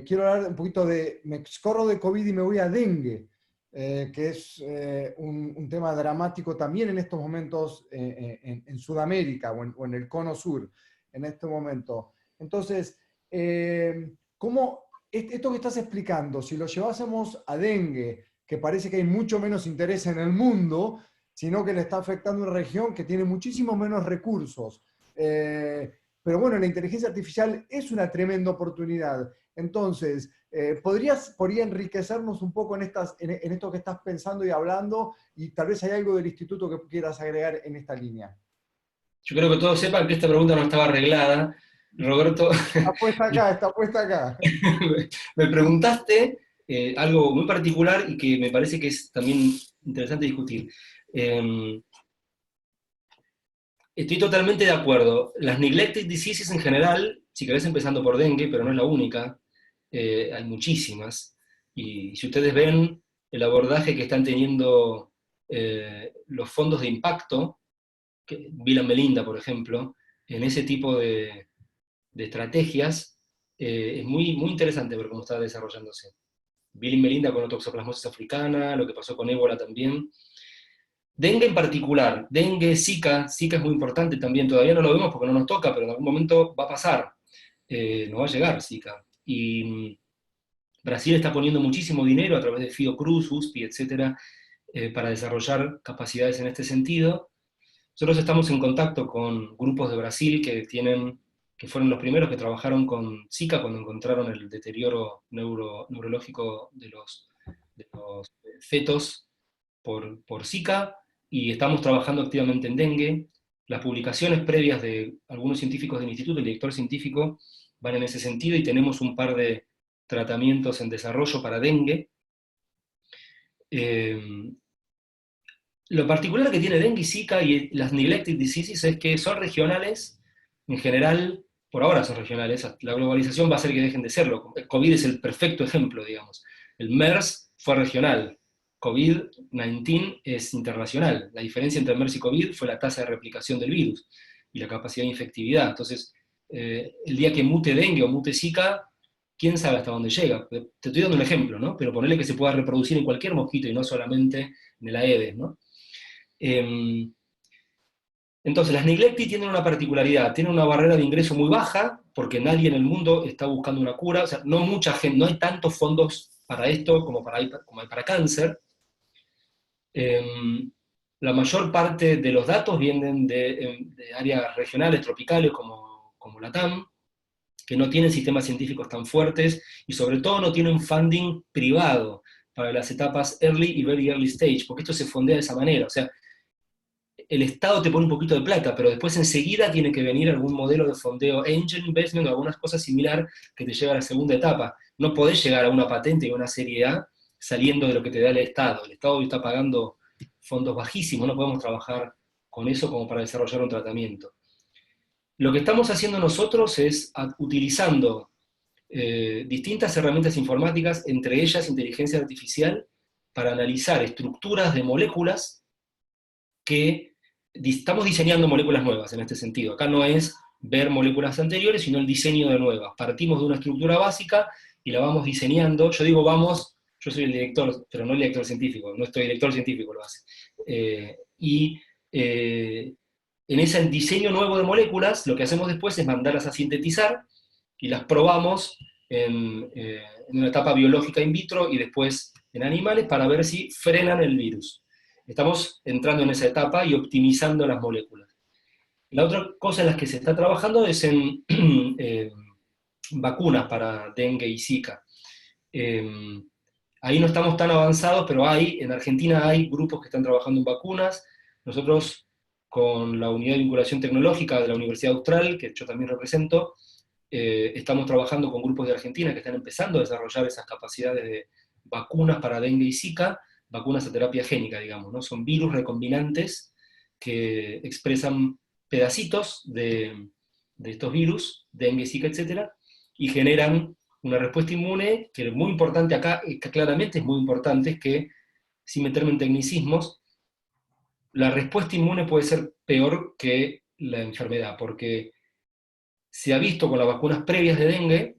quiero hablar un poquito me escorro de COVID y me voy a dengue, que es un tema dramático también en estos momentos en Sudamérica o en el cono sur, en este momento. Entonces, ¿cómo esto que estás explicando, si lo llevásemos a dengue, que parece que hay mucho menos interés en el mundo, sino que le está afectando a una región que tiene muchísimos menos recursos? Pero bueno, la inteligencia artificial es una tremenda oportunidad. Entonces, ¿podría enriquecernos un poco en esto que estás pensando y hablando? Y tal vez hay algo del instituto que quieras agregar en esta línea. Yo creo que todos sepan que esta pregunta no estaba arreglada. Roberto, Está puesta acá, está puesta acá. me preguntaste algo muy particular y que me parece que es también interesante discutir. Estoy totalmente de acuerdo. Las neglected diseases en general, si querés empezando por dengue, pero no es la única, hay muchísimas, y si ustedes ven el abordaje que están teniendo los fondos de impacto, Bill and Melinda, por ejemplo, en ese tipo de estrategias, es muy, muy interesante ver cómo está desarrollándose. Bill y Melinda con la toxoplasmosis africana, lo que pasó con ébola también. Dengue en particular, dengue, Zika es muy importante también, todavía no lo vemos porque no nos toca, pero en algún momento va a pasar, nos va a llegar Zika. Y Brasil está poniendo muchísimo dinero a través de Fiocruz, USPI, etcétera, para desarrollar capacidades en este sentido. Nosotros estamos en contacto con grupos de Brasil que fueron los primeros que trabajaron con Zika cuando encontraron el deterioro neurológico de los fetos por Zika. y estamos trabajando activamente en dengue. Las publicaciones previas de algunos científicos del instituto, el director científico, van en ese sentido, y tenemos un par de tratamientos en desarrollo para dengue. Lo particular que tiene dengue y Zika y las neglected diseases es que son regionales, en general, por ahora son regionales, la globalización va a hacer que dejen de serlo. El COVID es el perfecto ejemplo, digamos. El MERS fue regional, COVID-19 es internacional. La diferencia entre MERS y COVID fue la tasa de replicación del virus y la capacidad de infectividad. Entonces, el día que mute dengue o mute Zika, quién sabe hasta dónde llega. Te estoy dando un ejemplo, ¿no? Pero ponerle que se pueda reproducir en cualquier mosquito y no solamente en el Aedes, ¿no? Entonces, las neglected tienen una particularidad, tienen una barrera de ingreso muy baja, porque nadie en el mundo está buscando una cura, o sea, no mucha gente, no hay tantos fondos para esto como hay para cáncer. La mayor parte de los datos vienen de áreas regionales, tropicales, como LATAM, que no tienen sistemas científicos tan fuertes, y sobre todo no tienen funding privado para las etapas early y very early stage, porque esto se fondea de esa manera, o sea, el Estado te pone un poquito de plata, pero después enseguida tiene que venir algún modelo de fondeo, angel investment o algunas cosas similar que te lleva a la segunda etapa. No podés llegar a una patente y a una serie A saliendo de lo que te da el Estado. El Estado hoy está pagando fondos bajísimos, no podemos trabajar con eso como para desarrollar un tratamiento. Lo que estamos haciendo nosotros es utilizando distintas herramientas informáticas, entre ellas inteligencia artificial, para analizar estructuras de moléculas que estamos diseñando moléculas nuevas en este sentido. Acá no es ver moléculas anteriores, sino el diseño de nuevas. Partimos de una estructura básica y la vamos diseñando. Yo digo vamos, yo soy el director, pero no el director científico, nuestro director científico lo hace. En ese diseño nuevo de moléculas, lo que hacemos después es mandarlas a sintetizar y las probamos en una etapa biológica in vitro y después en animales para ver si frenan el virus. Estamos entrando en esa etapa y optimizando las moléculas. La otra cosa en la que se está trabajando es en vacunas para dengue y Zika. Ahí no estamos tan avanzados, pero en Argentina hay grupos que están trabajando en vacunas. Nosotros, con la Unidad de Vinculación Tecnológica de la Universidad Austral, que yo también represento, estamos trabajando con grupos de Argentina que están empezando a desarrollar esas capacidades de vacunas para dengue y Zika, vacunas a terapia génica, digamos, ¿no? Son virus recombinantes que expresan pedacitos de estos virus, dengue, Zika, etc., y generan una respuesta inmune, que es muy importante acá, que claramente es muy importante, es que, sin meterme en tecnicismos, la respuesta inmune puede ser peor que la enfermedad, porque se ha visto con las vacunas previas de dengue,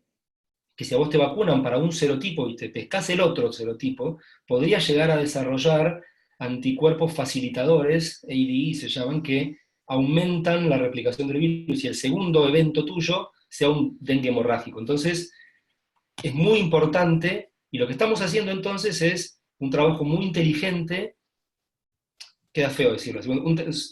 que si a vos te vacunan para un serotipo y te pescás el otro serotipo, podría llegar a desarrollar anticuerpos facilitadores, ADE se llaman, que aumentan la replicación del virus y el segundo evento tuyo sea un dengue hemorrágico. Entonces, es muy importante, y lo que estamos haciendo entonces es un trabajo muy inteligente, queda feo decirlo,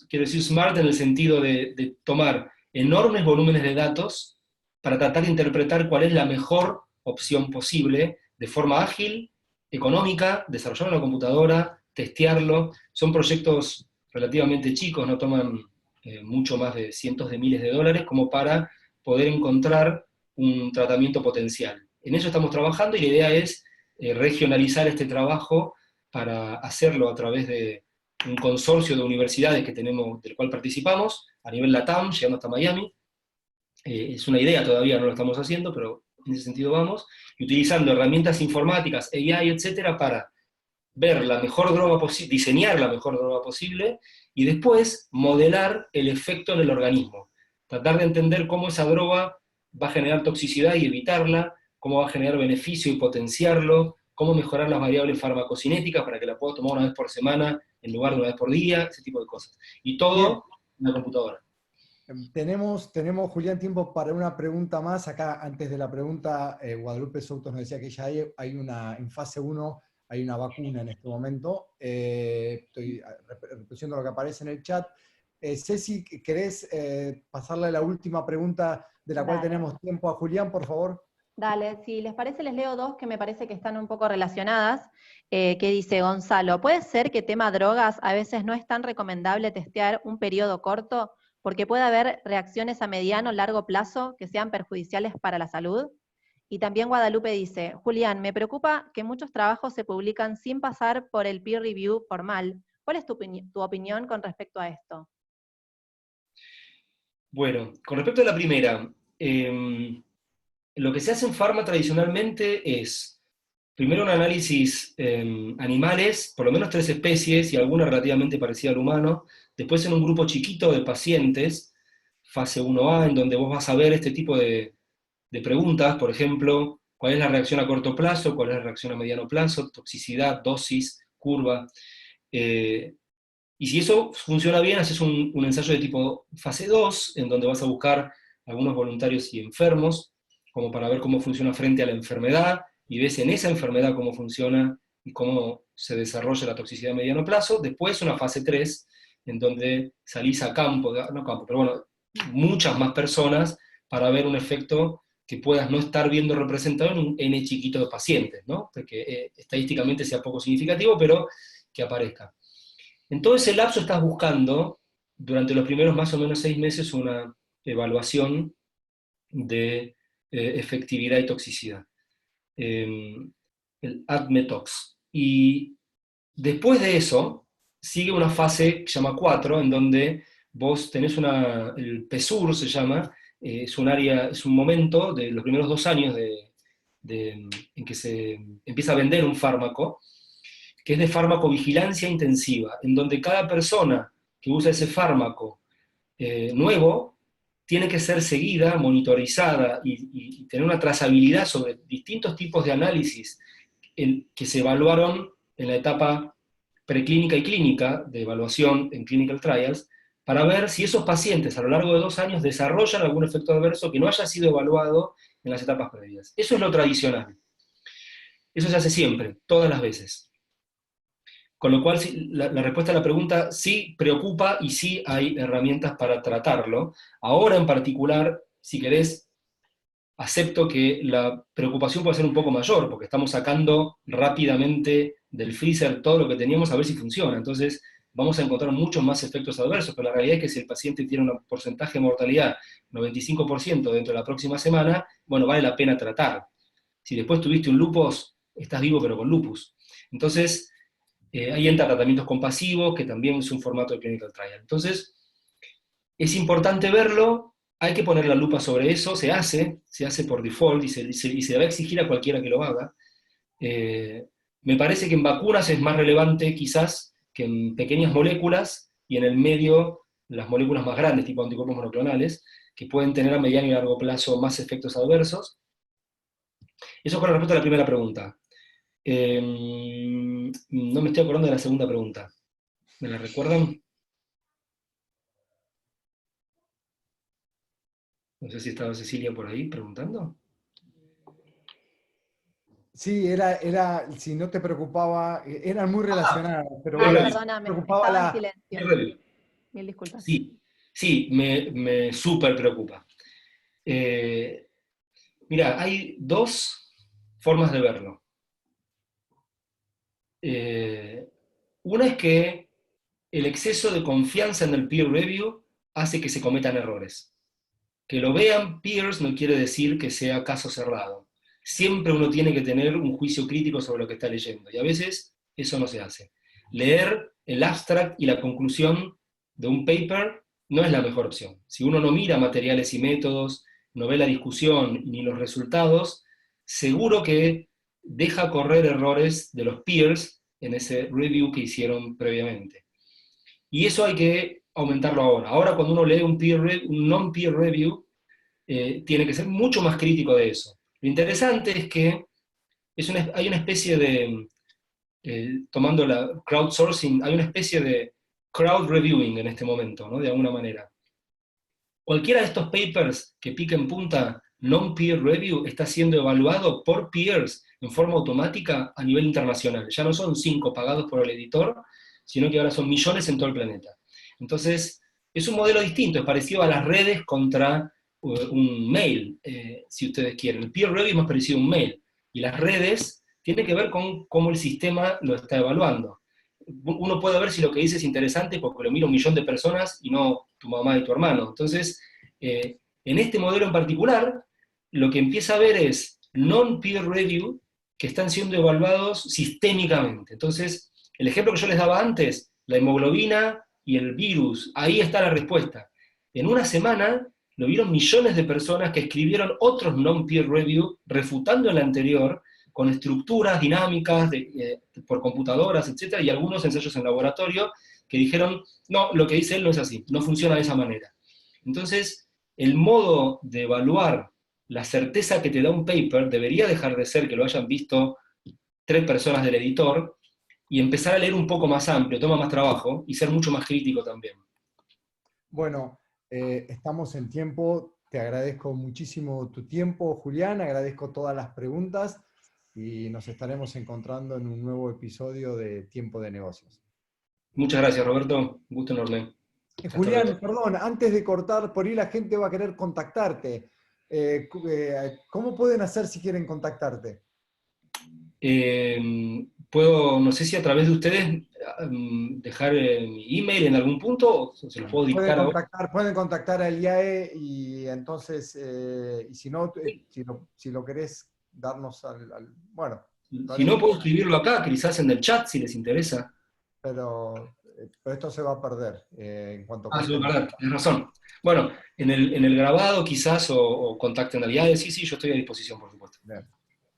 quiero decir smart en el sentido de tomar enormes volúmenes de datos para tratar de interpretar cuál es la mejor opción posible, de forma ágil, económica, desarrollarlo en la computadora, testearlo. Son proyectos relativamente chicos, no toman mucho más de cientos de miles de dólares, como para poder encontrar un tratamiento potencial. En eso estamos trabajando y la idea es regionalizar este trabajo para hacerlo a través de un consorcio de universidades que tenemos, del cual participamos, a nivel LATAM, llegando hasta Miami. Es una idea, todavía no lo estamos haciendo, pero en ese sentido vamos, y utilizando herramientas informáticas, AI, etcétera, para ver la mejor droga posible, diseñar la mejor droga posible, y después modelar el efecto en el organismo. Tratar de entender cómo esa droga va a generar toxicidad y evitarla, cómo va a generar beneficio y potenciarlo, cómo mejorar las variables farmacocinéticas para que la pueda tomar una vez por semana en lugar de una vez por día, ese tipo de cosas. Y todo en la computadora. Tenemos, Julián, tiempo para una pregunta más. Acá, antes de la pregunta, Guadalupe Souto nos decía que ya hay en fase 1 hay una vacuna en este momento. Estoy reproduciendo lo que aparece en el chat. Ceci, ¿querés pasarle la última pregunta de la cual tenemos tiempo a Julián, por favor? Dale, si les parece les leo dos que me parece que están un poco relacionadas, que dice Gonzalo, ¿puede ser que tema drogas a veces no es tan recomendable testear un periodo corto porque puede haber reacciones a mediano o largo plazo que sean perjudiciales para la salud? Y también Guadalupe dice, Julián, me preocupa que muchos trabajos se publican sin pasar por el peer review formal. ¿Cuál es tu opinión con respecto a esto? Bueno, con respecto a la primera, lo que se hace en Pharma tradicionalmente es, primero un análisis animales, por lo menos 3 especies y alguna relativamente parecida al humano, después en un grupo chiquito de pacientes, fase 1A, en donde vos vas a ver este tipo de preguntas, por ejemplo, cuál es la reacción a corto plazo, cuál es la reacción a mediano plazo, toxicidad, dosis, curva. Y si eso funciona bien, haces un ensayo de tipo fase 2, en donde vas a buscar algunos voluntarios y enfermos, como para ver cómo funciona frente a la enfermedad, y ves en esa enfermedad cómo funciona y cómo se desarrolla la toxicidad a mediano plazo. Después una fase 3, en donde salís a campo, no campo, pero bueno, muchas más personas para ver un efecto que puedas no estar viendo representado en un N chiquito de pacientes, ¿no? Porque estadísticamente sea poco significativo, pero que aparezca. En todo ese lapso estás buscando, durante los primeros más o menos 6 meses, una evaluación de efectividad y toxicidad, el ADMETOX. Y después de eso, sigue una fase que se llama 4, en donde vos tenés el PESUR se llama, es un área, es un momento de los primeros 2 años en que se empieza a vender un fármaco, que es de farmacovigilancia intensiva, en donde cada persona que usa ese fármaco nuevo tiene que ser seguida, monitorizada y tener una trazabilidad sobre distintos tipos de análisis que se evaluaron en la etapa preclínica y clínica de evaluación en clinical trials, para ver si esos pacientes a lo largo de 2 años desarrollan algún efecto adverso que no haya sido evaluado en las etapas previas. Eso es lo tradicional. Eso se hace siempre, todas las veces. Con lo cual, la respuesta a la pregunta sí preocupa y sí hay herramientas para tratarlo. Ahora en particular, si querés, acepto que la preocupación puede ser un poco mayor, porque estamos sacando rápidamente del freezer todo lo que teníamos a ver si funciona. Entonces, vamos a encontrar muchos más efectos adversos, pero la realidad es que si el paciente tiene un porcentaje de mortalidad 95% dentro de la próxima semana, bueno, vale la pena tratar. Si después tuviste un lupus, estás vivo pero con lupus. Entonces, ahí entra tratamientos compasivos, que también es un formato de clinical trial. Entonces, es importante verlo, hay que poner la lupa sobre eso, se hace por default y se va a exigir a cualquiera que lo haga. Me parece que en vacunas es más relevante quizás que en pequeñas moléculas y en el medio las moléculas más grandes, tipo anticuerpos monoclonales, que pueden tener a mediano y largo plazo más efectos adversos. Eso con respecto a la primera pregunta. No me estoy acordando de la segunda pregunta. ¿Me la recuerdan? No sé si estaba Cecilia por ahí preguntando. Sí, si no te preocupaba, eran muy relacionadas, pero Ay, bueno, perdóname, preocupaba estaba en silencio. Mil disculpas. Sí, me súper preocupa. Mira, hay 2 formas de verlo. Una es que el exceso de confianza en el peer review hace que se cometan errores. Que lo vean peers no quiere decir que sea caso cerrado. Siempre uno tiene que tener un juicio crítico sobre lo que está leyendo, y a veces eso no se hace. Leer el abstract y la conclusión de un paper no es la mejor opción. Si uno no mira materiales y métodos, no ve la discusión ni los resultados, seguro que deja correr errores de los peers en ese review que hicieron previamente. Y eso hay que aumentarlo ahora. Ahora cuando uno lee un non-peer review, tiene que ser mucho más crítico de eso. Lo interesante es que hay una especie de, tomando la crowdsourcing, hay una especie de crowd reviewing en este momento, ¿no? De alguna manera. Cualquiera de estos papers que pica en punta non-peer review está siendo evaluado por peers en forma automática a nivel internacional. Ya no son 5 pagados por el editor, sino que ahora son millones en todo el planeta. Entonces, es un modelo distinto, es parecido a las redes contra un mail, si ustedes quieren. El peer review es más parecido a un mail, y las redes tienen que ver con cómo el sistema lo está evaluando. Uno puede ver si lo que dice es interesante porque lo mira 1 millón de personas y no tu mamá y tu hermano. Entonces, en este modelo en particular, lo que empieza a ver es non-peer review que están siendo evaluados sistémicamente. Entonces, el ejemplo que yo les daba antes, la hemoglobina y el virus, ahí está la respuesta. En una semana lo vieron millones de personas que escribieron otros non-peer review refutando el anterior, con estructuras dinámicas por computadoras, etc., y algunos ensayos en laboratorio que dijeron, no, lo que dice él no es así, no funciona de esa manera. Entonces, el modo de evaluar la certeza que te da un paper debería dejar de ser que lo hayan visto 3 personas del editor, y empezar a leer un poco más amplio, toma más trabajo, y ser mucho más crítico también. Bueno, estamos en tiempo, te agradezco muchísimo tu tiempo, Julián, agradezco todas las preguntas, y nos estaremos encontrando en un nuevo episodio de Tiempo de Negocios. Muchas gracias, Roberto, un gusto enorme. Julián, perdón, antes de cortar, por ahí la gente va a querer contactarte. ¿Cómo pueden hacer si quieren contactarte? Puedo, no sé si a través de ustedes, dejar mi email en algún punto, o se los puedo dictar ahora. Pueden contactar al IAE, y entonces, y si no, si lo querés darnos bueno. Si no, puedo escribirlo acá, quizás en el chat, si les interesa. Pero esto se va a perder en cuanto sí, es verdad, tienes razón. Bueno, en el grabado quizás, o contacten al IAE, sí, yo estoy a disposición, por supuesto. Bien.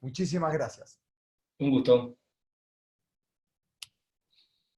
Muchísimas gracias. Un gusto.